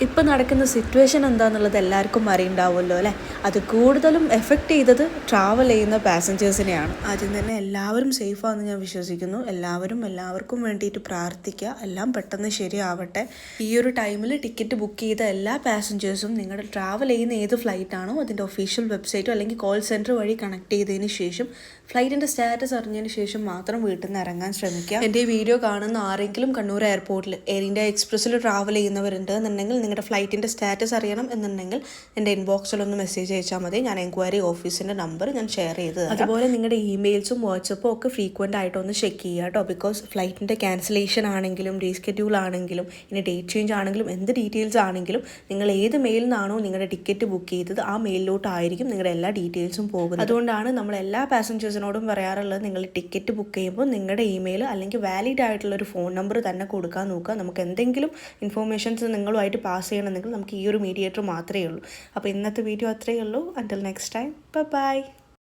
ഇപ്പോൾ നടക്കുന്ന സിറ്റുവേഷൻ എന്താണെന്നുള്ളത് എല്ലാവർക്കും അറിയുണ്ടാവുമല്ലോ അല്ലേ. അത് കൂടുതലും എഫക്റ്റ് ചെയ്തത് ട്രാവൽ ചെയ്യുന്ന പാസഞ്ചേഴ്സിനെയാണ്. ആദ്യം തന്നെ എല്ലാവരും സേഫാണെന്ന് ഞാൻ വിശ്വസിക്കുന്നു. എല്ലാവർക്കും വേണ്ടിയിട്ട് പ്രാർത്ഥിക്കുക. എല്ലാം പെട്ടെന്ന് ശരിയാവട്ടെ. ഈ ഒരു ടൈമിൽ ടിക്കറ്റ് ബുക്ക് ചെയ്ത എല്ലാ പാസഞ്ചേഴ്സും നിങ്ങളുടെ ട്രാവൽ ചെയ്യുന്ന ഏത് ഫ്ലൈറ്റാണോ അതിൻ്റെ ഒഫീഷ്യൽ വെബ്സൈറ്റോ അല്ലെങ്കിൽ കോൾ സെൻറ്റർ വഴി കണക്ട് ചെയ്തതിന് ശേഷം ഫ്ലൈറ്റിൻ്റെ സ്റ്റാറ്റസ് അറിഞ്ഞതിന് ശേഷം മാത്രം വീട്ടിൽ നിന്ന് ഇറങ്ങാൻ ശ്രമിക്കുക. എൻ്റെ ഈ വീഡിയോ കാണുന്ന ആരെങ്കിലും കണ്ണൂർ എയർപോർട്ടിൽ എയർ ഇന്ത്യ എക്സ്പ്രസ്സിൽ ട്രാവൽ ചെയ്യുന്നവരുണ്ട് എന്നുണ്ടെങ്കിൽ നിങ്ങളുടെ ഫ്ലൈറ്റിൻ്റെ സ്റ്റാറ്റസ് അറിയണം എന്നുണ്ടെങ്കിൽ എൻ്റെ ഇൻബോക്സിലൊന്ന് മെസ്സേജ് അയച്ചാൽ മതി. ഞാൻ എൻക്വയറി ഓഫീസിൻ്റെ നമ്പർ ഞാൻ ഷെയർ ചെയ്ത് തരാം. അതുപോലെ നിങ്ങളുടെ ഇമെയിൽസും വാട്സപ്പും ഒക്കെ ഫ്രീക്വൻ്റ് ആയിട്ടൊന്ന് ചെക്ക് ചെയ്യുക കേട്ടോ. ബിക്കോസ് ഫ്ലൈറ്റിൻ്റെ ക്യാൻസലേഷൻ ആണെങ്കിലും റീസ്കെഡ്യൂൾ ആണെങ്കിലും ഇനി ഡേറ്റ് ചേഞ്ച് ആണെങ്കിലും എന്ത് ഡീറ്റെയിൽസ് ആണെങ്കിലും നിങ്ങൾ ഏത് മെയിലിൽ നിന്നാണോ നിങ്ങളുടെ ടിക്കറ്റ് ബുക്ക് ചെയ്തത് ആ മെയിലിലോട്ടായിരിക്കും നിങ്ങളുടെ എല്ലാ ഡീറ്റെയിൽസും പോകുന്നത്. അതുകൊണ്ടാണ് നമ്മൾ എല്ലാ പാസഞ്ചേഴ്സിനോടും പറയാറുള്ളത്, നിങ്ങൾ ടിക്കറ്റ് ബുക്ക് ചെയ്യുമ്പോൾ നിങ്ങളുടെ ഇമെയിൽ അല്ലെങ്കിൽ വാലിഡ് ആയിട്ടുള്ള ഒരു ഫോൺ നമ്പർ തന്നെ കൊടുക്കാൻ നോക്കുക. നമുക്ക് എന്തെങ്കിലും ഇൻഫോർമേഷൻസ് നിങ്ങളുമായിട്ട് പാസ് ചെയ്യണമെങ്കിൽ നമുക്ക് ഈ ഒരു മീഡിയേറ്റർ മാത്രമേ ഉള്ളൂ. അപ്പോൾ ഇന്നത്തെ വീഡിയോ അത്രയേ ഉള്ളൂ. Until next time, by.